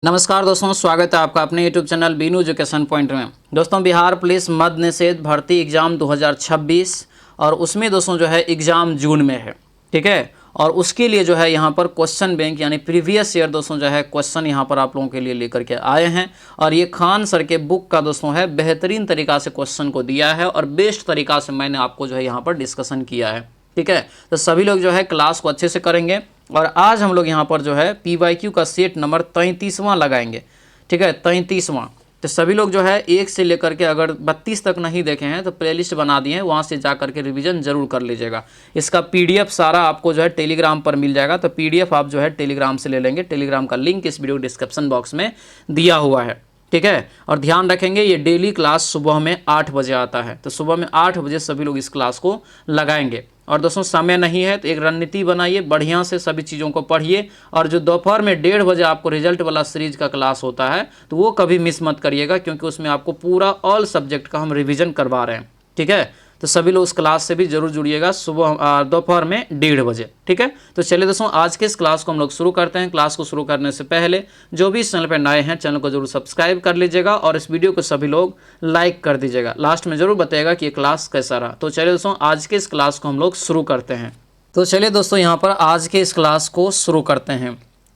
नमस्कार दोस्तों, स्वागत है आपका अपने YouTube channel Binu education point में। दोस्तों, बिहार पुलिस मद्य निषेध भर्ती एग्ज़ाम 2026 और उसमें दोस्तों जो है एग्ज़ाम जून में है, ठीक है। और उसके लिए जो है यहाँ पर क्वेश्चन बैंक यानी प्रीवियस ईयर दोस्तों जो है क्वेश्चन यहाँ पर आप लोगों के लिए लेकर के आए हैं। और ये खान सर के बुक का दोस्तों है बेहतरीन तरीक़ा से क्वेश्चन को दिया है और बेस्ट तरीक़ा से मैंने आपको जो है यहाँ पर डिस्कशन किया है, ठीक है। तो सभी लोग जो है क्लास को अच्छे से करेंगे। और आज हम लोग यहाँ पर जो है PYQ का सेट नंबर 33वां लगाएंगे, ठीक है, 33वां। तो सभी लोग जो है 1 से लेकर के अगर 32 तक नहीं देखे हैं तो प्लेलिस्ट बना दिए हैं, वहाँ से जा करके रिवीजन जरूर कर लीजिएगा। इसका PDF सारा आपको जो है टेलीग्राम पर मिल जाएगा, तो PDF आप जो है टेलीग्राम से ले लेंगे। टेलीग्राम का लिंक इस वीडियो डिस्क्रिप्शन बॉक्स में दिया हुआ है, ठीक है। और ध्यान रखेंगे ये डेली क्लास सुबह में 8 बजे आता है, तो सुबह में 8 बजे सभी लोग इस क्लास को लगाएंगे। और दोस्तों समय नहीं है तो एक रणनीति बनाइए, बढ़िया से सभी चीज़ों को पढ़िए। और जो दोपहर में 1:30 बजे आपको रिजल्ट वाला सीरीज का क्लास होता है तो वो कभी मिस मत करिएगा, क्योंकि उसमें आपको पूरा ऑल सब्जेक्ट का हम रिवीजन करवा रहे हैं, ठीक है। तो सभी लोग उस क्लास से भी जरूर जुड़िएगा सुबह दोपहर में 1:30 बजे, ठीक है। तो चलिए दोस्तों, आज के इस क्लास को हम लोग शुरू करते हैं। क्लास को शुरू करने से पहले जो भी इस चैनल पर नए हैं चैनल को जरूर सब्सक्राइब कर लीजिएगा और इस वीडियो को सभी लोग लाइक कर दीजिएगा। लास्ट में जरूर बताइएगा कि ये क्लास कैसा रहा। तो चलिए दोस्तों, आज के इस क्लास को हम लोग शुरू करते हैं। तो चलिए दोस्तों, यहाँ पर आज के इस क्लास को शुरू करते हैं।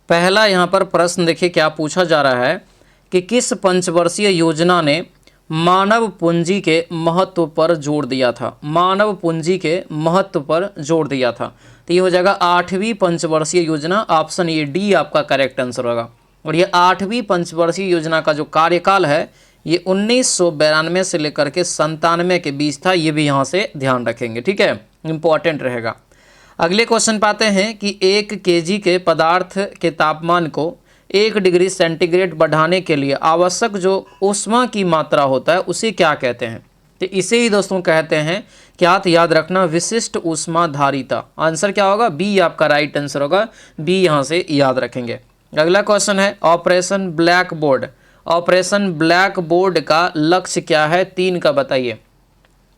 पहला यहाँ पर प्रश्न देखिए क्या पूछा जा रहा है कि किस पंचवर्षीय योजना ने मानव पूंजी के महत्व पर जोर दिया था। मानव पूंजी के महत्व पर जोर दिया था, तो ये हो जाएगा 8वीं पंचवर्षीय योजना। ऑप्शन ये डी आपका करेक्ट आंसर होगा। और ये 8वीं पंचवर्षीय योजना का जो कार्यकाल है ये 1992 से लेकर के 97 के बीच था। ये भी यहाँ से ध्यान रखेंगे, ठीक है, इंपॉर्टेंट रहेगा। अगले क्वेश्चन पाते हैं कि 1 kg के पदार्थ के तापमान को 1 डिग्री सेंटीग्रेड बढ़ाने के लिए आवश्यक जो ऊष्मा की मात्रा होता है उसे क्या कहते हैं। तो इसे ही दोस्तों कहते हैं, क्या तो याद रखना, विशिष्ट ऊष्माधारिता। आंसर क्या होगा, बी आपका राइट आंसर होगा। बी यहाँ से याद रखेंगे। अगला क्वेश्चन है operation black board. Operation black board का लक्ष्य क्या है, 3 का बताइए।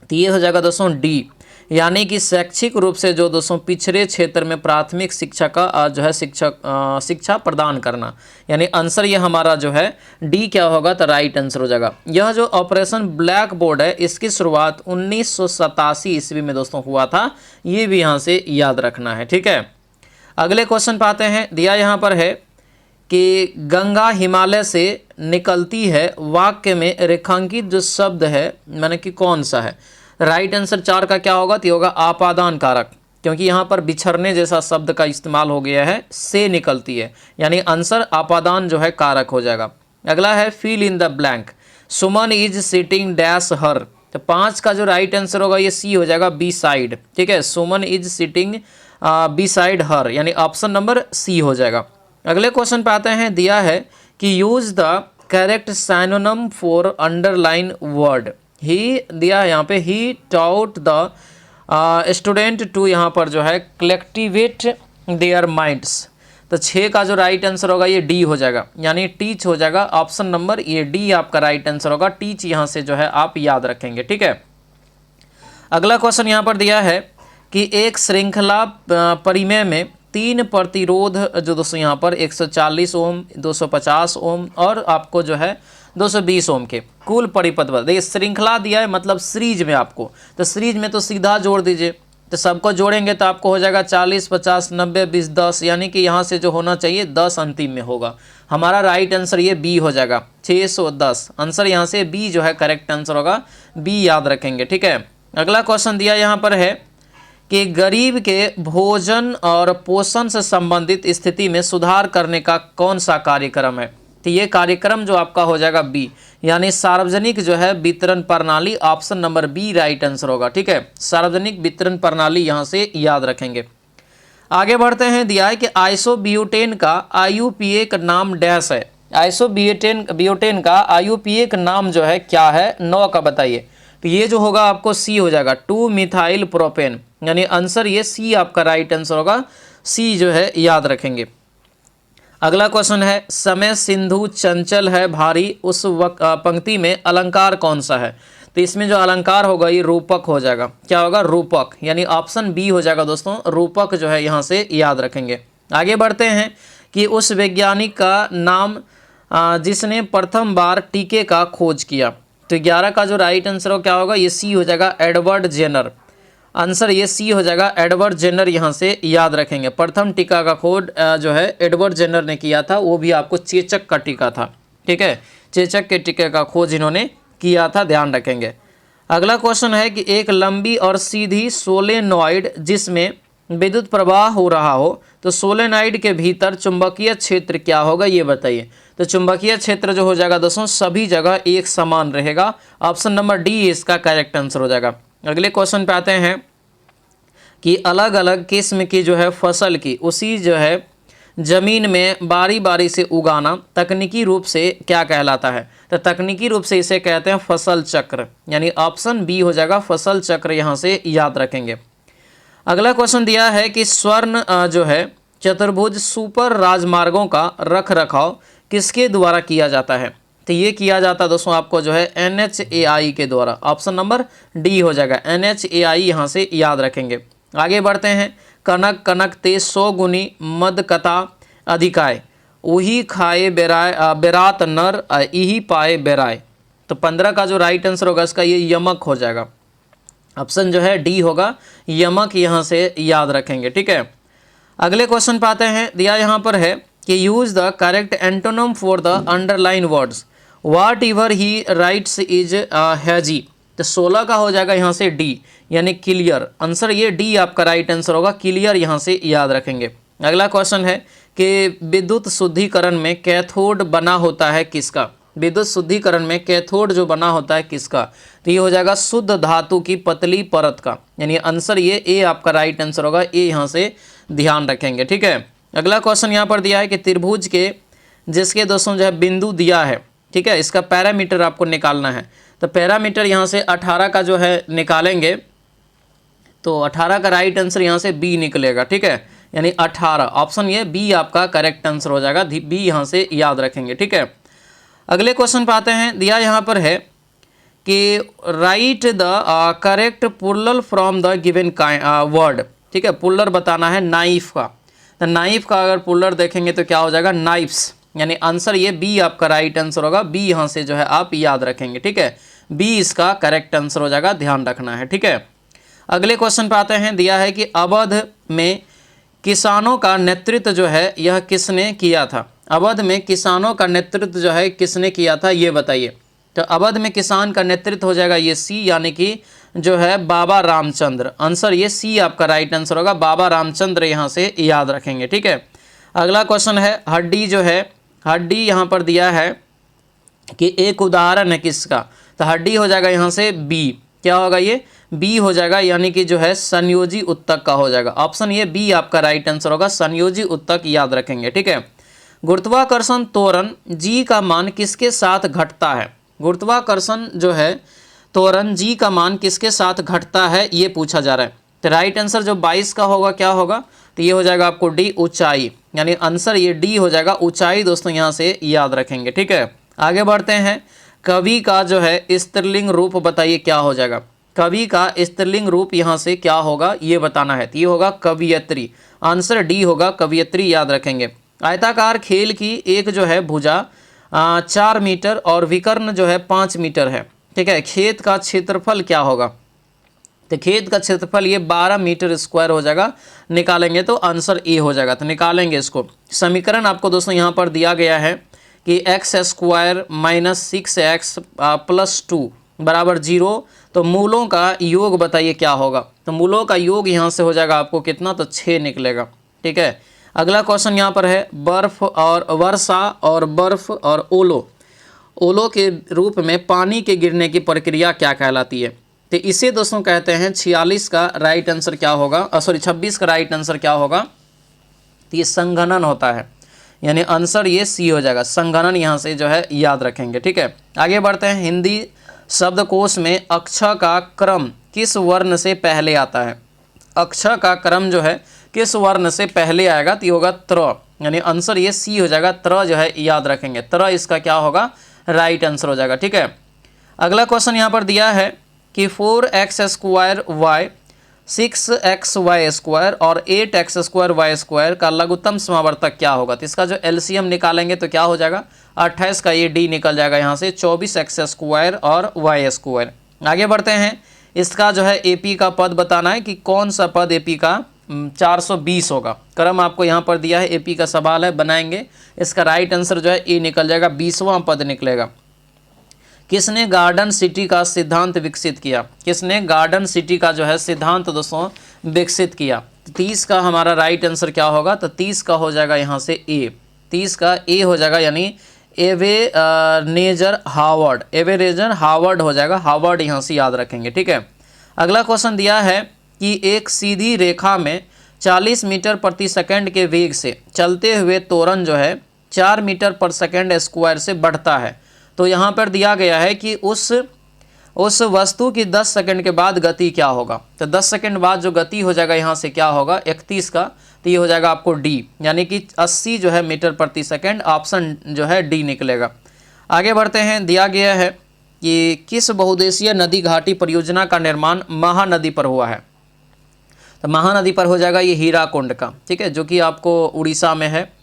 तो ये हो जाएगा दोस्तों डी, यानी कि शैक्षिक रूप से जो दोस्तों पिछड़े क्षेत्र में प्राथमिक शिक्षा का जो है शिक्षा प्रदान करना, यानी आंसर ये हमारा जो है डी क्या होगा, तो राइट आंसर हो जाएगा। यह जो ऑपरेशन ब्लैक बोर्ड है इसकी शुरुआत 1987 ईस्वी में दोस्तों हुआ था। ये भी यहाँ से याद रखना है, ठीक है। अगले क्वेश्चन पाते हैं, दिया यहाँ पर है कि गंगा हिमालय से निकलती है, वाक्य में रेखांकित जो शब्द है माने कि कौन सा है। राइट आंसर 4 का क्या होगा, तो होगा आपादान कारक, क्योंकि यहाँ पर बिछड़ने जैसा शब्द का इस्तेमाल हो गया है, से निकलती है, यानी आंसर आपादान जो है कारक हो जाएगा। अगला है fill in the blank. Suman is sitting dash her, तो 5 का जो राइट आंसर होगा ये सी हो जाएगा, बी साइड, ठीक है। सुमन इज सिटिंग बी साइड हर, यानी ऑप्शन नंबर सी हो जाएगा। अगले क्वेश्चन पे आते हैं, दिया है कि use the correct synonym for underline word. ही दिया है यहाँ पे, he taught the student to, यहाँ पर जो है कलेक्टिवेट देयर माइंड्स। तो 6 का जो राइट आंसर होगा ये डी हो जाएगा, यानी टीच हो जाएगा। ऑप्शन नंबर ये डी आपका राइट आंसर होगा। टीच यहाँ से जो है आप याद रखेंगे, ठीक है। अगला क्वेश्चन यहाँ पर दिया है कि एक श्रृंखला परिमेय में 3 प्रतिरोध जो दोस्तों यहाँ पर 140 ओम, 250 ओम और आपको जो है 220 ओम के कुल परिपथ। देखिए श्रृंखला दिया है मतलब सीरीज में आपको, तो सीरीज में तो सीधा जोड़ दीजिए, तो सबको जोड़ेंगे तो आपको हो जाएगा 40, 50, 90, 20, 10, यानी कि यहाँ से जो होना चाहिए 10 अंतिम में होगा। हमारा राइट आंसर ये बी हो जाएगा, 610। आंसर यहाँ से बी जो है करेक्ट आंसर होगा, बी याद रखेंगे, ठीक है। अगला क्वेश्चन दिया यहाँ पर है कि गरीब के भोजन और पोषण से संबंधित स्थिति में सुधार करने का कौन सा कार्यक्रम है। तो ये कार्यक्रम जो आपका हो जाएगा बी, यानी सार्वजनिक जो है वितरण प्रणाली। Option number B right answer होगा, ठीक है। सार्वजनिक वितरण प्रणाली यहाँ से याद रखेंगे। आगे बढ़ते हैं, दिया है कि आइसोब्यूटेन का IUPAC का नाम डैश है। आइसोब्यूटेन का IUPAC का नाम जो है क्या है, 9 का बताइए। तो ये जो होगा आपको सी हो जाएगा, 2 मिथाइल प्रोपेन, यानी आंसर ये सी आपका राइट आंसर होगा। सी जो है याद रखेंगे। अगला क्वेश्चन है, समय सिंधु चंचल है भारी, उस पंक्ति में अलंकार कौन सा है। तो इसमें जो अलंकार होगा ये रूपक हो जाएगा। क्या होगा, रूपक, यानी ऑप्शन बी हो जाएगा दोस्तों, रूपक जो है यहाँ से याद रखेंगे। आगे बढ़ते हैं कि उस वैज्ञानिक का नाम जिसने प्रथम बार टीके का खोज किया। तो 11 का जो राइट आंसर हो क्या होगा, ये सी हो जाएगा, एडवर्ड जेनर। आंसर ये सी हो जाएगा, एडवर्ड जेनर यहाँ से याद रखेंगे। प्रथम टीका का खोज जो है एडवर्ड जेनर ने किया था, वो भी आपको चेचक का टीका था। ठीक है, चेचक के टीके का खोज इन्होंने किया था, ध्यान रखेंगे। अगला क्वेश्चन है कि एक लंबी और सीधी सोलेनॉइड जिसमें विद्युत प्रवाह हो रहा हो, तो सोलेनॉइड के भीतर चुंबकीय क्षेत्र क्या होगा, ये बताइए। तो चुंबकीय क्षेत्र जो हो जाएगा दोस्तों सभी जगह एक समान रहेगा। ऑप्शन नंबर डी इसका करेक्ट आंसर हो जाएगा। अगले क्वेश्चन पे आते हैं कि अलग अलग किस्म की जो है फसल की उसी जो है जमीन में बारी बारी से उगाना तकनीकी रूप से क्या कहलाता है। तो तकनीकी रूप से इसे कहते हैं फसल चक्र, यानी ऑप्शन बी हो जाएगा, फसल चक्र यहाँ से याद रखेंगे। अगला क्वेश्चन दिया है कि स्वर्ण जो है चतुर्भुज सुपर राजमार्गों का रख रखाव किसके द्वारा किया जाता है। तो ये किया जाता है दोस्तों आपको जो है NHAI के द्वारा। ऑप्शन नंबर डी हो जाएगा, NHAI यहाँ से याद रखेंगे। आगे बढ़ते हैं, कनक कनक ते 100 गुनी मद कथा अधिकाय उही खाए बेरात नर इही पाए बेराय। तो 15 का जो राइट आंसर होगा इसका ये यमक हो जाएगा। ऑप्शन जो है डी होगा, यमक यहाँ से याद रखेंगे। ठीक है, अगले क्वेश्चन पे आते हैं। दिया यहाँ पर है कि use the correct antonym for the underline words whatever he writes is hazy. तो 16 का हो जाएगा यहाँ से डी, यानी क्लियर। आंसर ये डी आपका राइट आंसर होगा, क्लियर यहाँ से याद रखेंगे। अगला क्वेश्चन है कि विद्युत शुद्धिकरण में कैथोड बना होता है किसका। विद्युत शुद्धिकरण में कैथोड जो बना होता है किसका, तो ये हो जाएगा शुद्ध धातु की पतली परत का, यानी आंसर ये ए आपका राइट आंसर होगा, ए यहाँ से ध्यान रखेंगे। ठीक है, अगला क्वेश्चन यहाँ पर दिया है कि त्रिभुज के जिसके दोस्तों जो है बिंदु दिया है, ठीक है, इसका पैरामीटर आपको निकालना है। तो पैरामीटर यहाँ से 18 का जो है निकालेंगे, तो 18 का राइट आंसर यहाँ से बी निकलेगा। ठीक है, यानी 18, ऑप्शन ये बी आपका करेक्ट आंसर हो जाएगा, बी यहाँ से याद रखेंगे। ठीक है, अगले क्वेश्चन पे आते हैं। दिया यहाँ पर है कि right the correct puller from the given word. ठीक है, पुलर बताना है नाइफ का। तो नाइफ का अगर पुलर देखेंगे तो क्या हो जाएगा, नाइफ्स, यानी आंसर ये बी आपका राइट आंसर होगा, बी यहाँ से जो है आप याद रखेंगे। ठीक है, बी इसका करेक्ट आंसर हो जाएगा, ध्यान रखना है। ठीक है, अगले क्वेश्चन पे आते हैं। दिया है कि अवध में किसानों का नेतृत्व जो है यह किसने किया था। अवध में किसानों का नेतृत्व जो है किसने किया था, ये बताइए। तो अवध में किसान का नेतृत्व हो जाएगा ये सी, यानी कि जो है बाबा रामचंद्र। आंसर ये सी आपका राइट आंसर होगा, बाबा रामचंद्र यहाँ से याद रखेंगे। ठीक है, अगला क्वेश्चन है हड्डी जो है, हड्डी यहाँ पर दिया है कि एक उदाहरण है किसका। तो हड्डी हो जाएगा यहाँ से बी, क्या होगा ये बी हो जाएगा, यानी कि जो है संयोजी उत्तक का हो जाएगा। ऑप्शन ये बी आपका राइट आंसर होगा, संयोजी उत्तक याद रखेंगे। ठीक है, गुरुत्वाकर्षण त्वरण जी का मान किसके साथ घटता है। गुरुत्वाकर्षण जो है त्वरण जी का मान किसके साथ घटता है, ये पूछा जा रहा है। तो राइट आंसर जो 22 का होगा क्या होगा, तो ये हो जाएगा आपको डी, ऊंचाई, यानी आंसर ये डी हो जाएगा, ऊंचाई दोस्तों यहाँ से याद रखेंगे। ठीक है, आगे बढ़ते हैं। कवि का जो है स्त्रीलिंग रूप बताइए क्या हो जाएगा। कवि का स्त्रीलिंग रूप यहाँ से क्या होगा ये बताना है, तो ये होगा कवियत्री। आंसर डी होगा, कवियत्री याद रखेंगे। आयताकार खेल की एक जो है भुजा 4 मीटर और विकर्ण जो है 5 मीटर है। ठीक है, खेत का क्षेत्रफल क्या होगा, तो खेत का क्षेत्रफल ये 12 मीटर स्क्वायर हो जाएगा, निकालेंगे तो आंसर ए हो जाएगा। तो निकालेंगे इसको, समीकरण आपको दोस्तों यहाँ पर दिया गया है कि x² - 6x + 2 बराबर 0। तो मूलों का योग बताइए क्या होगा। तो मूलों का योग यहाँ से हो जाएगा आपको कितना, तो 6 निकलेगा। ठीक है, अगला क्वेश्चन यहाँ पर है बर्फ और वर्षा और बर्फ और ओलो के रूप में पानी के गिरने की प्रक्रिया क्या कहलाती है। तो इसे दोस्तों कहते हैं 46 का राइट आंसर क्या होगा, 26 का राइट आंसर क्या होगा, तो ये संघनन होता है, यानी आंसर ये सी हो जाएगा, संघनन यहाँ से जो है याद रखेंगे। ठीक है, आगे बढ़ते हैं। हिंदी शब्दकोश में अक्षर का क्रम किस वर्ण से पहले आता है। अक्षर का क्रम जो है किस वर्ण से पहले आएगा, तो ये होगा त्र, यानी आंसर ये सी हो जाएगा, त्र जो है याद रखेंगे, त्र इसका क्या होगा, राइट आंसर हो जाएगा। ठीक है, अगला क्वेश्चन यहाँ पर दिया है कि 4x² y 6xy² और 8x² का लघुत्तम समावर्तक क्या होगा। तो इसका जो एलसीएम निकालेंगे तो क्या हो जाएगा, 28 का ये d निकल जाएगा यहाँ से, 24x² और y²। आगे बढ़ते हैं, इसका जो है एपी का पद बताना है कि कौन सा पद एपी का 420 होगा। क्रम आपको यहाँ पर दिया है, एपी का सवाल है, बनाएंगे। इसका राइट आंसर जो है ए निकल जाएगा, 20वां पद निकलेगा। किसने गार्डन सिटी का सिद्धांत विकसित किया। किसने गार्डन सिटी का जो है सिद्धांत दोस्तों विकसित किया। 30 का हमारा राइट आंसर क्या होगा, तो 30 का हो जाएगा यहाँ से ए, 30 का ए हो जाएगा, यानी एवेनेजर हावर्ड, एवेनेजर हावर्ड हो जाएगा, हावर्ड यहाँ से याद रखेंगे। ठीक है, अगला क्वेश्चन दिया है कि एक सीधी रेखा में 40 मीटर प्रति सेकंड के वेग से चलते हुए त्वरण जो है 4 मीटर पर सेकंड स्क्वायर से बढ़ता है। तो यहाँ पर दिया गया है कि उस वस्तु की 10 सेकंड के बाद गति क्या होगा। तो 10 सेकंड बाद जो गति हो जाएगा यहाँ से क्या होगा, 31 का, तो ये हो जाएगा आपको डी, यानी कि 80 जो है मीटर प्रति सेकंड, ऑप्शन जो है डी निकलेगा। आगे बढ़ते हैं, दिया गया है कि किस बहुउद्देशीय नदी घाटी परियोजना का निर्माण महानदी पर हुआ है। तो महानदी पर हो जाएगा ये हीराकुंड का, ठीक है, जो कि आपको उड़ीसा में है।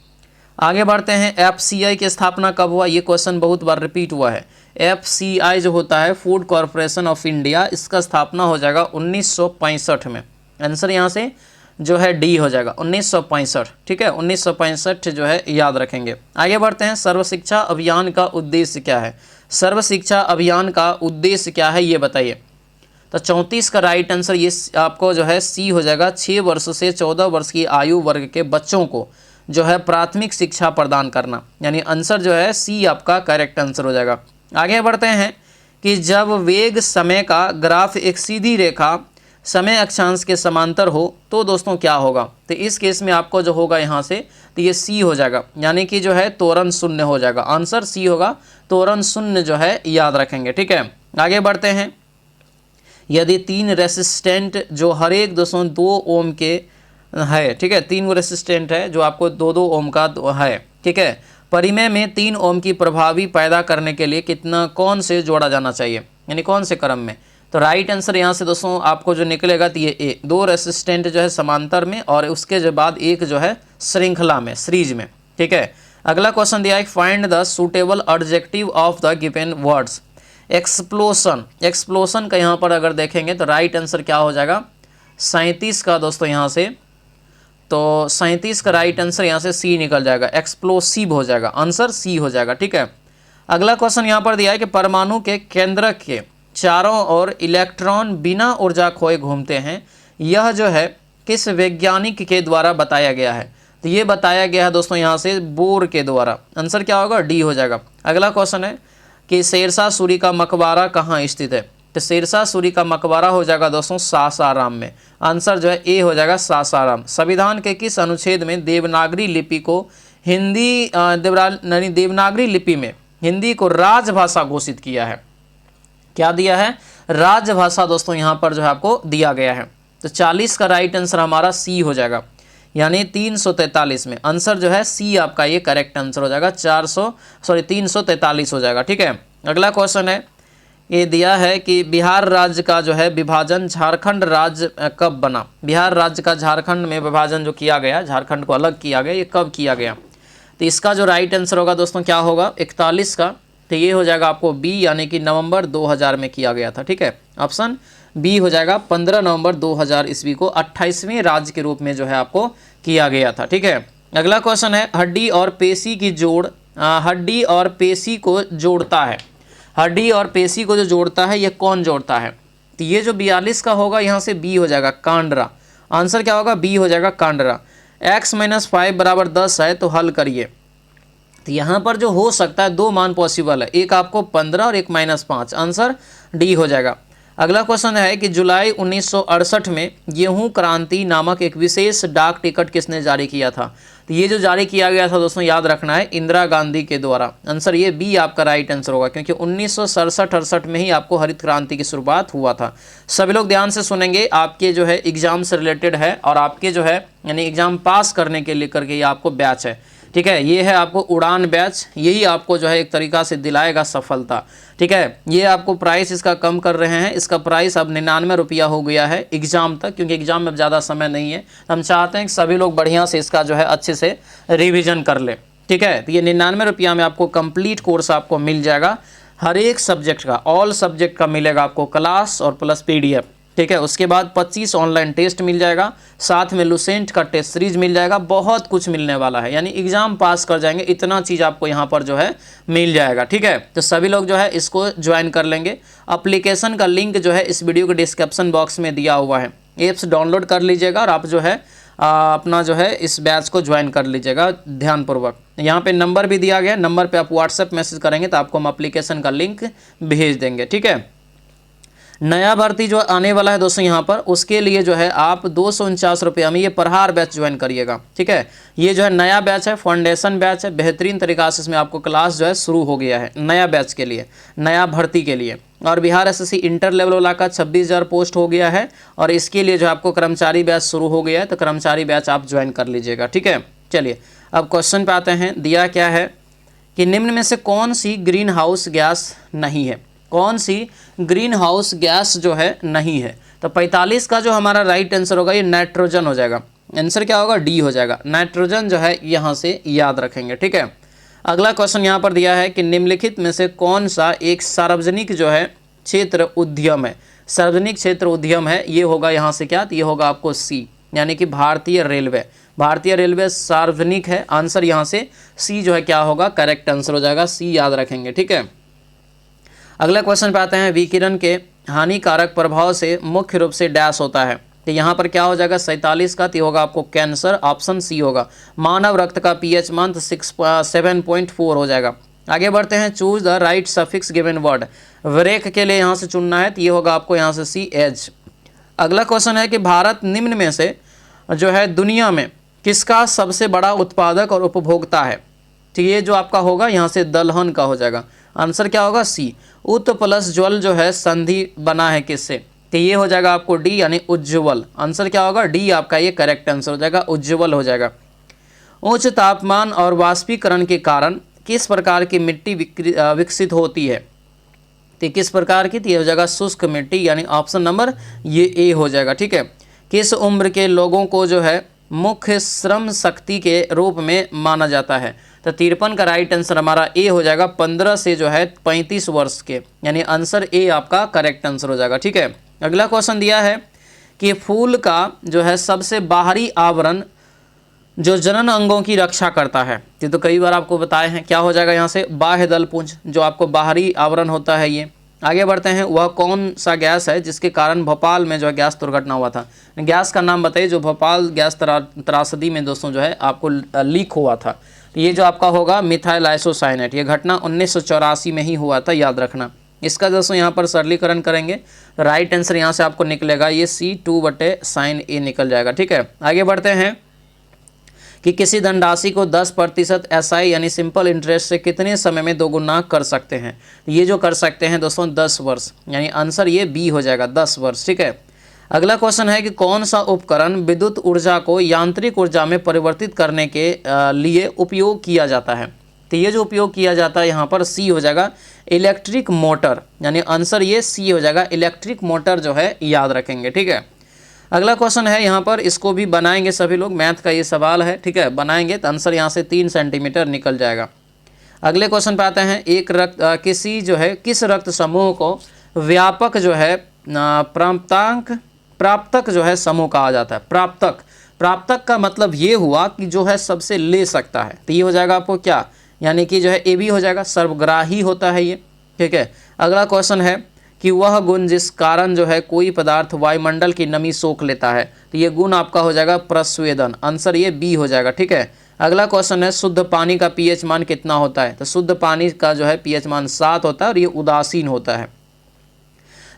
आगे बढ़ते हैं, एफसीआई की स्थापना कब हुआ। ये क्वेश्चन बहुत बार रिपीट हुआ है। एफसीआई जो होता है फूड कॉरपोरेशन ऑफ इंडिया, इसका स्थापना हो जाएगा 1965 में। आंसर यहाँ से जो है डी हो जाएगा, 1965। ठीक है, 1965 जो है याद रखेंगे। आगे बढ़ते हैं, सर्व शिक्षा अभियान का उद्देश्य क्या है। सर्व शिक्षा अभियान का उद्देश्य क्या है ये बताइए। तो 34 का राइट आंसर ये आपको जो है सी हो जाएगा, 6 वर्ष से 14 वर्ष की आयु वर्ग के बच्चों को जो है प्राथमिक शिक्षा प्रदान करना, यानी आंसर जो है सी आपका करेक्ट आंसर हो जाएगा। आगे बढ़ते हैं कि जब वेग समय का ग्राफ एक सीधी रेखा समय अक्षांश के समांतर हो तो दोस्तों क्या होगा। तो इस केस में आपको जो होगा यहाँ से, तो ये सी हो जाएगा, यानी कि जो है त्वरण शून्य हो जाएगा। आंसर सी होगा, त्वरण शून्य जो है याद रखेंगे। ठीक है, आगे बढ़ते हैं, यदि 3 रेसिस्टेंट जो हर एक 2 ओम के है, ठीक है, 3 रेसिस्टेंट है जो आपको 2 ओम का है, ठीक है, परिमेय में 3 ओम की प्रभावी पैदा करने के लिए कितना कौन से जोड़ा जाना चाहिए, यानी कौन से क्रम में। तो राइट आंसर यहाँ से दोस्तों आपको जो निकलेगा तो ये ए, 2 रेसिस्टेंट जो है समांतर में और उसके जो बाद एक जो है श्रृंखला में, सीरीज में। ठीक है, अगला क्वेश्चन दिया है, find the suitable adjective of the given words. Explosion, explosion का यहाँ पर अगर देखेंगे तो राइट आंसर क्या हो जाएगा, 37 का दोस्तों यहाँ से, तो 37 का राइट आंसर यहाँ से सी निकल जाएगा, एक्सप्लोसिव हो जाएगा, आंसर सी हो जाएगा। ठीक है, अगला क्वेश्चन यहाँ पर दिया है कि परमाणु के केंद्रक के चारों ओर इलेक्ट्रॉन बिना ऊर्जा खोए घूमते हैं, यह जो है किस वैज्ञानिक के द्वारा बताया गया है। तो ये बताया गया है दोस्तों यहाँ से बोर के द्वारा, आंसर क्या होगा, डी हो जाएगा। अगला क्वेश्चन है कि शेरशाह सूरी का मकबरा कहाँ स्थित है। तो शेरशाह सूरी का मकबरा हो जाएगा दोस्तों सासाराम में, आंसर जो है ए हो जाएगा सासाराम। संविधान के किस अनुच्छेद में देवनागरी लिपि को हिंदी देवनागरी लिपि में हिंदी को राजभाषा घोषित किया है। क्या दिया है, राजभाषा दोस्तों यहाँ पर जो है आपको दिया गया है। तो 40 का राइट आंसर हमारा सी हो जाएगा, यानी 343 में आंसर जो है सी आपका ये करेक्ट आंसर हो जाएगा, 343 हो जाएगा। ठीक है, अगला क्वेश्चन है, ये दिया है कि बिहार राज्य का जो है विभाजन झारखंड राज्य कब बना। बिहार राज्य का झारखंड में विभाजन जो किया गया, झारखंड को अलग किया गया, ये कब किया गया। तो इसका जो राइट आंसर होगा दोस्तों क्या होगा, 41 का, तो ये हो जाएगा आपको बी, यानी कि नवंबर 2000 में किया गया था। ठीक है, ऑप्शन बी हो जाएगा, 15 नवंबर 2000 ईस्वी को 28वें राज्य के रूप में जो है आपको किया गया था। ठीक है, अगला क्वेश्चन है, हड्डी और पेशी की जोड़, हड्डी और पेशी को जोड़ता है, हड्डी और पेशी को जो जोड़ता है ये कौन जोड़ता है। तो ये जो 42 का होगा यहाँ से बी हो जाएगा, कांडरा, आंसर क्या होगा, बी हो जाएगा कांडरा। x - 5 = 10 है, तो हल करिए। तो यहाँ पर जो हो सकता है 2 मान पॉसिबल है, एक आपको 15 और एक -5, आंसर डी हो जाएगा। अगला क्वेश्चन है कि जुलाई 1968 में गेहूं क्रांति नामक एक विशेष डाक टिकट किसने जारी किया था। तो ये जो जारी किया गया था दोस्तों याद रखना है, इंदिरा गांधी के द्वारा, आंसर ये बी आपका राइट आंसर होगा, क्योंकि 1967-68 में ही आपको हरित क्रांति की शुरुआत हुआ था। सभी लोग ध्यान से सुनेंगे, आपके जो है एग्जाम से रिलेटेड है और आपके जो है यानी एग्जाम पास करने के लिए करके ये आपको बैच है, ठीक है। ये है आपको उड़ान बैच, यही आपको जो है एक तरीका से दिलाएगा सफलता। ठीक है, ये आपको प्राइस इसका कम कर रहे हैं, इसका प्राइस अब 99 रुपया हो गया है एग्ज़ाम तक, क्योंकि एग्ज़ाम में ज़्यादा समय नहीं है। हम चाहते हैं कि सभी लोग बढ़िया से इसका जो है अच्छे से रिविज़न कर ले। ठीक है, तो ये 99 रुपया में आपको कंप्लीट कोर्स आपको मिल जाएगा, हर एक सब्जेक्ट का, ऑल सब्जेक्ट का मिलेगा आपको क्लास और प्लस PDF। ठीक है, उसके बाद 25 ऑनलाइन टेस्ट मिल जाएगा, साथ में लुसेंट का टेस्ट सीरीज मिल जाएगा, बहुत कुछ मिलने वाला है, यानी एग्जाम पास कर जाएंगे, इतना चीज़ आपको यहाँ पर जो है मिल जाएगा। ठीक है, तो सभी लोग जो है इसको ज्वाइन कर लेंगे। एप्लीकेशन का लिंक जो है इस वीडियो के डिस्क्रिप्शन बॉक्स में दिया हुआ है, एप्स डाउनलोड कर लीजिएगा और आप जो है अपना जो है इस बैच को ज्वाइन कर लीजिएगा ध्यानपूर्वक। यहाँ पे नंबर भी दिया गया, नंबर पे आप व्हाट्सएप मैसेज करेंगे तो आपको हम एप्लीकेशन का लिंक भेज देंगे। ठीक है, नया भर्ती जो आने वाला है दोस्तों यहाँ पर, उसके लिए जो है आप 249 रुपये में ये प्रहार बैच ज्वाइन करिएगा। ठीक है, ये जो है नया बैच है, फाउंडेशन बैच है, बेहतरीन तरीक़ा से इसमें आपको क्लास जो है शुरू हो गया है नया बैच के लिए, नया भर्ती के लिए। और बिहार SSC इंटर लेवल वाला का 26,000 पोस्ट हो गया है, और इसके लिए जो आपको कर्मचारी बैच शुरू हो गया है, तो कर्मचारी बैच आप ज्वाइन कर लीजिएगा। ठीक है, चलिए अब क्वेश्चन पे आते हैं। दिया क्या है कि निम्न में से कौन सी ग्रीन हाउस गैस नहीं है, कौन सी ग्रीन हाउस गैस जो है नहीं है। तो 45 का जो हमारा राइट आंसर होगा ये नाइट्रोजन हो जाएगा। आंसर क्या होगा, D हो जाएगा, नाइट्रोजन जो है यहाँ से याद रखेंगे। ठीक है, अगला क्वेश्चन यहाँ पर दिया है कि निम्नलिखित में से कौन सा एक सार्वजनिक जो है क्षेत्र उद्यम है, सार्वजनिक क्षेत्र उद्यम है, ये होगा यहाँ से क्या, तो ये होगा आपको C, यानी कि भारतीय रेलवे। भारतीय रेलवे सार्वजनिक है, आंसर यहाँ से C जो है क्या होगा, करेक्ट आंसर हो जाएगा, C याद रखेंगे। ठीक है, अगला क्वेश्चन पे आते हैं। विकिरण के हानिकारक प्रभाव से मुख्य रूप से डैश होता है, तो यहाँ पर क्या हो जाएगा 47 का, तो होगा आपको कैंसर, ऑप्शन C होगा। मानव रक्त का pH मान 7.4 हो जाएगा। आगे बढ़ते हैं। Choose the right suffix given word, break के लिए यहाँ से चुनना है, तो ये होगा आपको यहाँ से C, एज। अगला क्वेश्चन है कि भारत निम्न में से जो है दुनिया में किसका सबसे बड़ा उत्पादक और उपभोक्ता है, तो ये जो आपका होगा यहाँ से दलहन का हो जाएगा, आंसर क्या होगा C। उत प्लस ज्वल जो है संधि बना है किससे, तो ये हो जाएगा आपको D, यानी उज्ज्वल, आंसर क्या होगा D आपका, ये करेक्ट आंसर हो जाएगा, उज्ज्वल हो जाएगा। उच्च तापमान और वाष्पीकरण के कारण किस प्रकार की मिट्टी विकसित होती है, तो किस प्रकार की, तो ये हो जाएगा शुष्क मिट्टी, यानी ऑप्शन नंबर ये A हो जाएगा। ठीक है, किस उम्र के लोगों को जो है मुख्य श्रम शक्ति के रूप में माना जाता है, तो 53 का राइट आंसर हमारा A हो जाएगा, 15 से जो है 35 वर्ष के, यानी आंसर A आपका करेक्ट आंसर हो जाएगा। ठीक है, अगला क्वेश्चन दिया है कि फूल का जो है सबसे बाहरी आवरण जो जनन अंगों की रक्षा करता है, ये तो कई बार आपको बताए हैं, क्या हो जाएगा यहाँ से बाह्य दलपुंज, जो आपको बाहरी आवरण होता है ये। आगे बढ़ते हैं। वह कौन सा गैस है जिसके कारण भोपाल में जो है गैस दुर्घटना हुआ था, गैस का नाम बताइए जो भोपाल गैस त्रासदी में दोस्तों जो है आपको लीक हुआ था। ये जो आपका होगा मिथाइल आइसोसाइनेट, ये घटना 1984 में ही हुआ था, याद रखना। इसका दोस्तों यहाँ पर सरलीकरण करेंगे, राइट आंसर यहाँ से आपको निकलेगा ये C2/sin A निकल जाएगा। ठीक है, आगे बढ़ते हैं कि किसी धनराशि को 10% SI यानी सिंपल इंटरेस्ट से कितने समय में दोगुना कर सकते हैं, ये जो कर सकते हैं दोस्तों 10 वर्ष, यानी आंसर ये B हो जाएगा, 10 वर्ष। ठीक है, अगला क्वेश्चन है कि कौन सा उपकरण विद्युत ऊर्जा को यांत्रिक ऊर्जा में परिवर्तित करने के लिए उपयोग किया जाता है, तो ये जो उपयोग किया जाता है यहाँ पर C हो जाएगा, इलेक्ट्रिक मोटर, यानी आंसर ये C हो जाएगा, इलेक्ट्रिक मोटर जो है याद रखेंगे। ठीक है, अगला क्वेश्चन है यहाँ पर, इसको भी बनाएंगे सभी लोग, मैथ का ये सवाल है। ठीक है, बनाएंगे तो आंसर यहाँ से 3 सेंटीमीटर निकल जाएगा। अगले क्वेश्चन पे आते हैं। किस रक्त समूह को व्यापक जो है प्राप्तक जो है समूह कहा जाता है। प्राप्तक का मतलब ये हुआ कि जो है सबसे ले सकता है, तो ये हो जाएगा आपको क्या, यानी कि जो है AB हो जाएगा, सर्वग्राही होता है ये। ठीक है, अगला क्वेश्चन है कि वह गुण जिस कारण जो है कोई पदार्थ वायुमंडल की नमी सोख लेता है, तो ये गुण आपका हो जाएगा प्रस्वेदन, आंसर ये B हो जाएगा। ठीक है, अगला क्वेश्चन है शुद्ध पानी का pH मान कितना होता है, तो शुद्ध पानी का जो है pH मान 7 होता है और ये उदासीन होता है।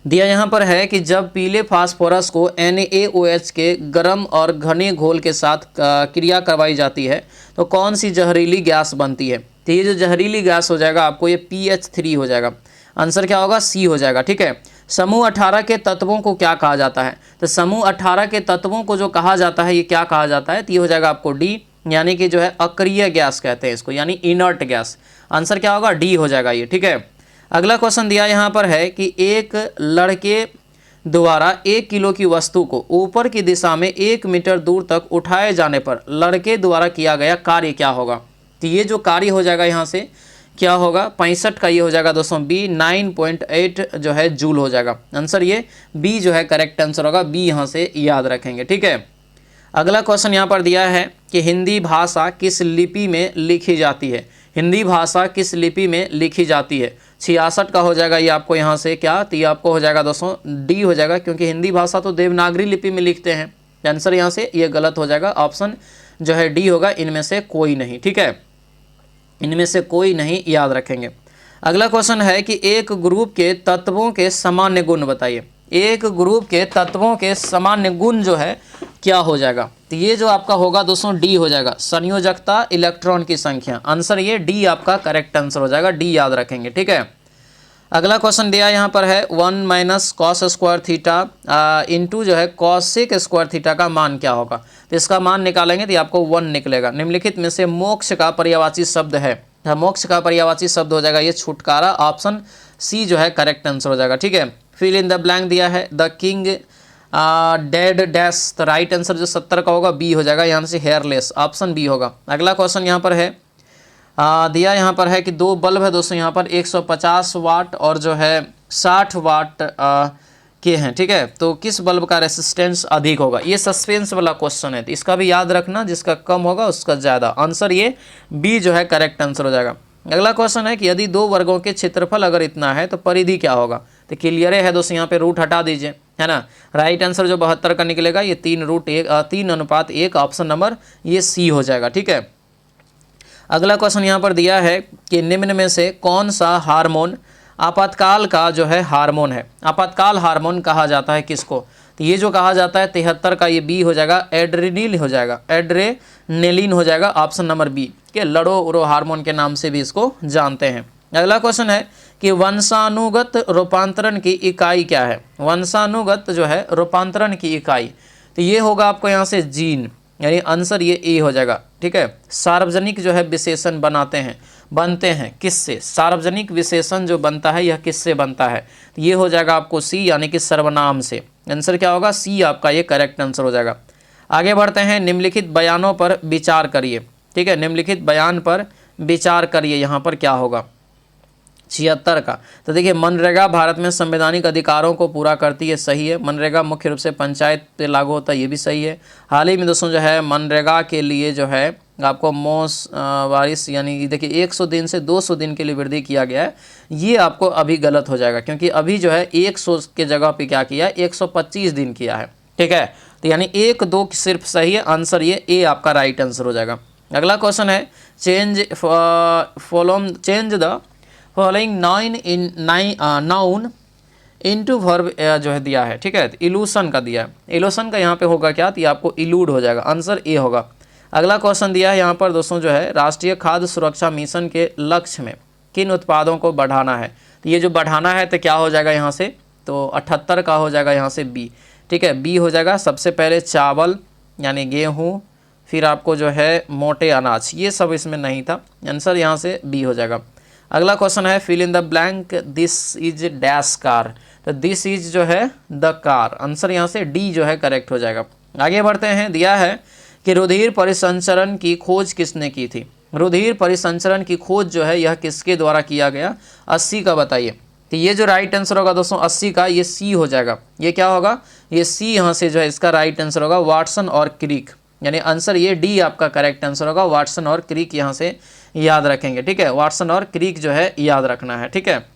दिया यहाँ पर है कि जब पीले फास्फोरस को NaOH के गर्म और घने घोल के साथ क्रिया करवाई जाती है तो कौन सी जहरीली गैस बनती है, तो ये जो जहरीली गैस हो जाएगा आपको ये PH3 हो जाएगा, आंसर क्या होगा C हो जाएगा। ठीक है, समूह 18 के तत्वों को क्या कहा जाता है, तो समूह 18 के तत्वों को जो कहा जाता है ये क्या कहा जाता है, तो ये हो जाएगा आपको D, यानी कि जो है अक्रिय गैस कहते हैं इसको, यानी इनर्ट गैस। आंसर क्या होगा? डी हो जाएगा ये, ठीक है। अगला क्वेश्चन दिया यहाँ पर है कि एक लड़के द्वारा 1 किलो की वस्तु को ऊपर की दिशा में 1 मीटर दूर तक उठाए जाने पर लड़के द्वारा किया गया कार्य क्या होगा? तो ये जो कार्य हो जाएगा यहाँ से क्या होगा? 65 का ये हो जाएगा दोस्तों बी, 9.8 जो है जूल हो जाएगा। आंसर ये बी जो है करेक्ट आंसर होगा, बी यहाँ से याद रखेंगे, ठीक है। अगला क्वेश्चन यहाँ पर दिया है कि हिंदी भाषा किस लिपि में लिखी जाती है? हिंदी भाषा किस लिपि में लिखी जाती है? 66 का हो जाएगा ये आपको यहाँ से क्या? तो ये आपको हो जाएगा दोस्तों डी हो जाएगा, क्योंकि हिंदी भाषा तो देवनागरी लिपि में लिखते हैं। आंसर यहाँ से ये गलत हो जाएगा, ऑप्शन जो है डी होगा, इनमें से कोई नहीं, ठीक है, इनमें से कोई नहीं, याद रखेंगे। अगला क्वेश्चन है कि एक ग्रुप के तत्वों के सामान्य गुण बताइए। एक ग्रुप के तत्वों के सामान्य गुण जो है क्या हो जाएगा? तो ये जो आपका होगा दोस्तों डी हो जाएगा, संयोजकता, इलेक्ट्रॉन की संख्या। आंसर ये डी आपका करेक्ट आंसर हो जाएगा, डी याद रखेंगे, ठीक है। अगला क्वेश्चन दिया यहाँ पर है 1 minus cos square theta into जो है कॉसेक स्क्वायर थीटा का मान क्या होगा? तो इसका मान निकालेंगे तो आपको 1 निकलेगा। निम्नलिखित में से मोक्ष का पर्यायवाची शब्द है? मोक्ष का पर्यायवाची शब्द हो जाएगा ये छुटकारा, ऑप्शन सी जो है करेक्ट आंसर हो जाएगा, ठीक है। फिल इन द ब्लैंक दिया है द किंग डेड डैश, तो राइट आंसर जो 70 का होगा बी हो जाएगा, यहाँ से हेयरलेस, ऑप्शन बी होगा। अगला क्वेश्चन यहाँ पर है दिया यहाँ पर है कि 2 बल्ब है दोस्तों यहाँ पर 150 वाट और जो है 60 वाट के हैं, ठीक है। तो किस बल्ब का रेसिस्टेंस अधिक होगा? ये सस्पेंस वाला क्वेश्चन है, तो इसका भी याद रखना, जिसका कम होगा उसका ज़्यादा। आंसर ये बी जो है करेक्ट आंसर हो जाएगा। अगला क्वेश्चन है कि यदि 2 वर्गों के क्षेत्रफल अगर इतना है तो परिधि क्या होगा? तो क्लियर है दोस्तों, यहाँ पे रूट हटा दीजिए, है ना। राइट आंसर जो 72 का निकलेगा ये 3:1 ऑप्शन नंबर ये सी हो जाएगा, ठीक है। अगला क्वेश्चन यहाँ पर दिया है कि निम्न में से कौन सा हार्मोन आपातकाल का जो है हार्मोन है? आपातकाल हार्मोन कहा जाता है किसको? तो ये जो कहा जाता है 73 का ये बी हो जाएगा, एड्रेनिल हो जाएगा, एड्रेनेलिन हो जाएगा, ऑप्शन नंबर बी के लड़ो उरो हार्मोन के नाम से भी इसको जानते हैं। अगला क्वेश्चन है कि वंशानुगत रूपांतरण की इकाई क्या है? वंशानुगत जो है रूपांतरण की इकाई, तो ये होगा आपको यहाँ से जीन, यानी आंसर ये ए हो जाएगा, ठीक है। सार्वजनिक जो है विशेषण बनते हैं किससे? सार्वजनिक विशेषण जो बनता है यह किससे बनता है? तो ये हो जाएगा आपको सी, यानी कि सर्वनाम से। आंसर क्या होगा? सी आपका ये करेक्ट आंसर हो जाएगा। आगे बढ़ते हैं, निम्नलिखित बयानों पर विचार करिए, ठीक है। निम्नलिखित बयान पर विचार करिए, यहाँ पर क्या होगा? 76 का। तो देखिए मनरेगा भारत में संवैधानिक अधिकारों को पूरा करती है, सही है। मनरेगा मुख्य रूप से पंचायत पे लागू होता है, ये भी सही है। हाल ही में दोस्तों जो है मनरेगा के लिए जो है आपको वारिस यानी देखिए 100 दिन से 200 दिन के लिए वृद्धि किया गया है, ये आपको अभी गलत हो जाएगा, क्योंकि अभी जो है 100 के जगह पे क्या किया है 125 दिन किया है, ठीक है। तो यानी 1-2 सिर्फ सही है, आंसर ये ए आपका राइट आंसर हो जाएगा। अगला क्वेश्चन है change the following noun into verb जो है दिया है, ठीक है। इलूशन का दिया है, इलूशन का यहाँ पे होगा क्या? तो आपको इलूड हो जाएगा, आंसर ए होगा। अगला क्वेश्चन दिया है यहाँ पर दोस्तों जो है राष्ट्रीय खाद्य सुरक्षा मिशन के लक्ष्य में किन उत्पादों को बढ़ाना है? तो ये जो बढ़ाना है तो क्या हो जाएगा यहाँ से? तो 78 का हो जाएगा यहाँ से बी, ठीक है, बी हो जाएगा। सबसे पहले चावल यानी गेहूँ, फिर आपको जो है मोटे अनाज, ये सब इसमें नहीं था, आंसर यहाँ से बी हो जाएगा। अगला क्वेश्चन है fill in the blank this is dash car, तो दिस इज जो है द कार, आंसर यहाँ से डी जो है करेक्ट हो जाएगा। आगे बढ़ते हैं, दिया है कि रुधिर परिसंचरण की खोज किसने की थी? रुधिर परिसंचरण की खोज जो है यह किसके द्वारा किया गया? 80 का बताइए। तो ये जो राइट आंसर होगा दोस्तों 80 का ये सी हो जाएगा। ये क्या होगा? ये सी यहाँ से जो है इसका राइट आंसर होगा वाटसन और क्रिक, यानी आंसर ये डी आपका करेक्ट आंसर होगा। वाटसन और क्रिक यहाँ से याद रखेंगे, ठीक है। वाटसन और क्रिक जो है याद रखना है, ठीक है।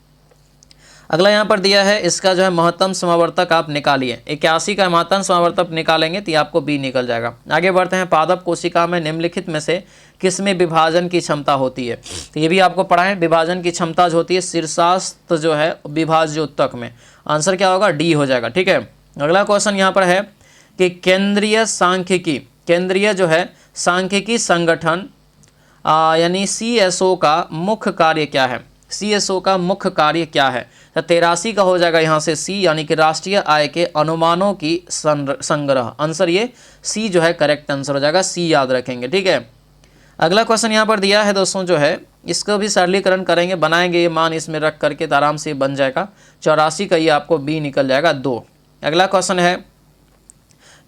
अगला यहाँ पर दिया है इसका जो है महत्तम समावर्तक आप निकालिए। 81 का महत्तम समावर्तक निकालेंगे तो आपको बी निकल जाएगा। आगे बढ़ते हैं, पादप कोशिका में निम्नलिखित में से किसमें विभाजन की क्षमता होती है? तो ये भी आपको पढ़ा है, विभाजन की क्षमता जो होती है शीर्षास्थ जो है विभाज्योतक में, आंसर क्या होगा? डी हो जाएगा, ठीक है। अगला क्वेश्चन यहाँ पर है कि केंद्रीय जो है सांख्यिकी संगठन यानी CSO का मुख्य कार्य क्या है? CSO का मुख्य कार्य क्या है? तो 83 का हो जाएगा यहाँ से सी, यानी कि राष्ट्रीय आय के अनुमानों की संग्रह, आंसर ये सी जो है करेक्ट आंसर हो जाएगा, सी याद रखेंगे, ठीक है। अगला क्वेश्चन यहाँ पर दिया है दोस्तों जो है, इसका भी सरलीकरण करेंगे, बनाएंगे ये मान इसमें रख करके तो आराम से बन जाएगा 84 का, ये आपको बी निकल जाएगा 2। अगला क्वेश्चन है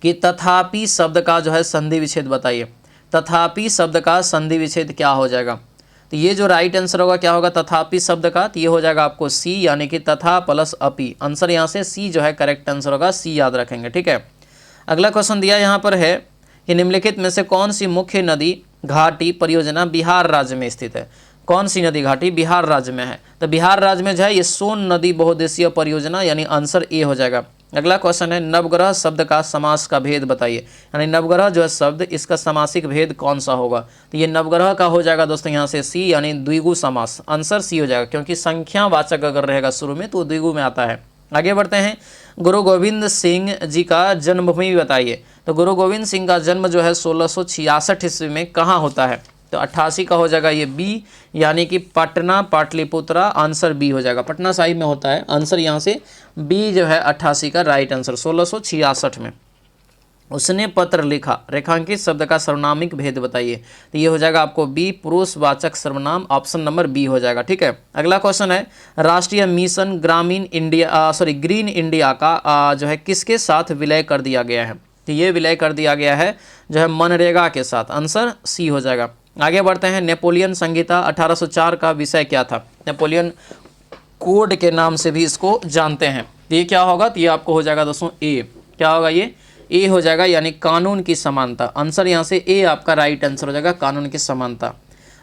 कि तथापि शब्द का जो है संधि विच्छेद बताइए। तथापि शब्द का संधि विच्छेद क्या हो जाएगा, तो ये जो राइट आंसर होगा क्या होगा तथापि शब्द का, तो ये हो जाएगा आपको सी, यानी कि तथा प्लस अपि। आंसर यहाँ से सी जो है करेक्ट आंसर होगा, सी याद रखेंगे, ठीक है। अगला क्वेश्चन दिया यहाँ पर है कि निम्नलिखित में से कौन सी मुख्य नदी घाटी परियोजना बिहार राज्य में स्थित है। कौन सी नदी घाटी बिहार राज्य में है, तो बिहार राज्य में जो है ये सोन नदी बहुउद्देशीय परियोजना, यानी आंसर ए हो जाएगा। अगला क्वेश्चन है नवग्रह शब्द का समास का भेद बताइए, यानी नवग्रह जो है शब्द इसका समासिक भेद कौन सा होगा, तो ये नवग्रह का हो जाएगा दोस्तों यहाँ से सी, यानी द्विगु समास। आंसर सी हो जाएगा, क्योंकि संख्यावाचक अगर रहेगा शुरू में तो द्विगु में आता है। आगे बढ़ते हैं, गुरु गोविंद सिंह जी का जन्मभूमि बताइए। तो गुरु गोविंद सिंह का जन्म जो है 1666 ईस्वी में कहाँ होता है, तो 88 का हो जाएगा ये बी, यानी कि पटना पाटलिपुत्रा। आंसर बी हो जाएगा, पटना साहिब में होता है। आंसर यहाँ से बी जो है 88 का राइट आंसर, 1666 में। उसने पत्र लिखा, रेखांकित शब्द का सर्वनामिक भेद बताइए, तो ये हो जाएगा आपको बी, पुरुषवाचक सर्वनाम। ऑप्शन नंबर बी हो जाएगा, ठीक है। अगला क्वेश्चन है राष्ट्रीय मिशन ग्रामीण इंडिया ग्रीन इंडिया का जो है किसके साथ विलय कर दिया गया है, तो ये विलय कर दिया गया है जो है मनरेगा के साथ। आंसर सी हो जाएगा। आगे बढ़ते हैं, नेपोलियन संहिता 1804 का विषय क्या था। नेपोलियन कोड के नाम से भी इसको जानते हैं, तो ये क्या होगा, तो ये आपको हो जाएगा दोस्तों ए। क्या होगा ये, ए हो जाएगा, यानी कानून की समानता। आंसर यहाँ से ए आपका राइट आंसर हो जाएगा, कानून की समानता।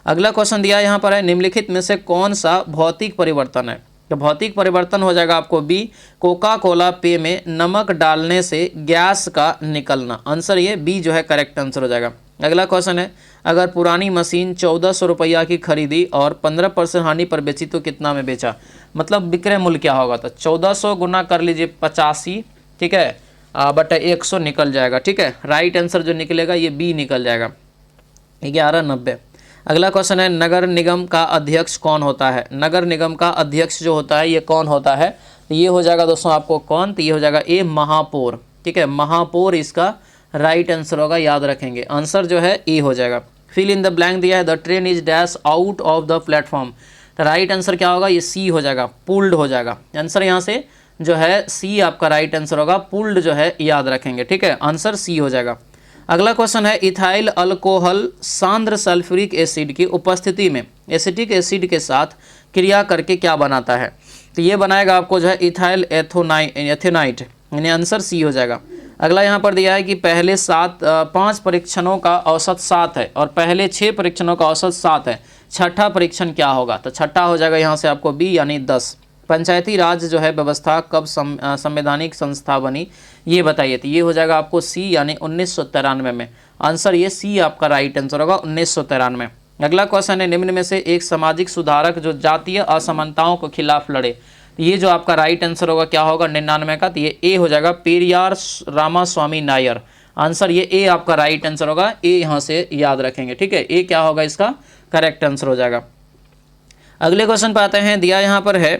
अगला क्वेश्चन दिया यहाँ पर है निम्नलिखित में से कौन सा भौतिक परिवर्तन है, तो भौतिक परिवर्तन हो जाएगा आपको बी, कोका कोला पेय में नमक डालने से गैस का निकलना। आंसर ये बी जो है करेक्ट आंसर हो जाएगा। अगला क्वेश्चन है अगर पुरानी मशीन 1400 रुपया की खरीदी और 15% हानि पर बेची तो कितना में बेचा, मतलब विक्रय मूल्य क्या होगा, तो 1400 गुना कर लीजिए 85, ठीक है, बटा 100 निकल जाएगा, ठीक है। राइट आंसर जो निकलेगा ये बी निकल जाएगा, 1190। अगला क्वेश्चन है नगर निगम का अध्यक्ष कौन होता है। नगर निगम का अध्यक्ष जो होता है ये कौन होता है, तो ये हो जाएगा दोस्तों आपको कौन, तो ये हो जाएगा ए, महापौर, ठीक है। महापौर इसका राइट आंसर होगा, याद रखेंगे। आंसर जो है ए हो जाएगा। फिल इन द ब्लैंक दिया है the train is dash out of the platform, तो राइट आंसर क्या होगा, ये सी हो जाएगा, पुल्ड हो जाएगा। आंसर यहाँ से जो है सी आपका राइट आंसर होगा, पुल्ड जो है याद रखेंगे, ठीक है। आंसर सी हो जाएगा। अगला क्वेश्चन है इथाइल अल्कोहल सांद्र सल्फ्यूरिक एसिड की उपस्थिति में एसिटिक एसिड के साथ क्रिया करके क्या बनाता है, तो ये बनाएगा आपको जो है इथाइल एथेनाइट, यानी आंसर सी हो जाएगा। अगला यहाँ पर दिया है कि पहले 5 परीक्षणों का औसत 7 है और पहले 6 परीक्षणों का औसत 7 है, छठा परीक्षण क्या होगा, तो छठा हो जाएगा यहाँ से आपको बी, यानी 10। पंचायती राज जो है व्यवस्था कब संवैधानिक संस्था बनी, ये बताइए, तो ये हो जाएगा आपको सी, यानी 1993 में। आंसर ये सी आपका राइट आंसर होगा, 1993। अगला क्वेश्चन है निम्न में से एक सामाजिक सुधारक जो जातीय असमानताओं के खिलाफ लड़े, ये जो आपका राइट आंसर होगा क्या होगा 99 का, तो ये ए हो जाएगा, पेरियार रामास्वामी नायर। आंसर ये ए आपका राइट आंसर होगा, ए यहाँ से याद रखेंगे, ठीक है। ए क्या होगा इसका करेक्ट आंसर हो जाएगा। अगले क्वेश्चन पर आते हैं, दिया यहाँ पर है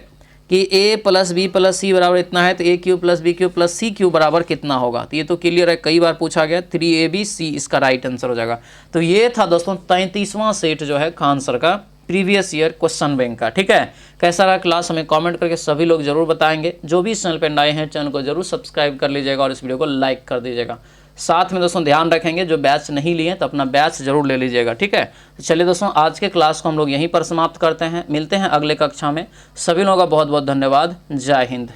कि a plus B plus C बराबर इतना है, तो A cube plus B cube plus C cube बराबर कितना होगा, तो ये तो क्लियर है, कई बार पूछा गया। 3ab इसका राइट आंसर हो जाएगा। तो ये था दोस्तों 33वां सेट जो है खान सर का प्रीवियस ईयर क्वेश्चन बैंक का, ठीक है। कैसा रहा क्लास हमें कमेंट करके सभी लोग जरूर बताएंगे। जो भी इस चैनल पर नए हैं चैनल को जरूर सब्सक्राइब कर लीजिएगा और इस वीडियो को लाइक कर दीजिएगा। साथ में दोस्तों ध्यान रखेंगे जो बैच नहीं लिए तो अपना बैच जरूर ले लीजिएगा, ठीक है। तो चलिए दोस्तों आज के क्लास को हम लोग यहीं पर समाप्त करते हैं, मिलते हैं अगले कक्षा में। सभी लोगों का बहुत बहुत धन्यवाद। जय हिंद।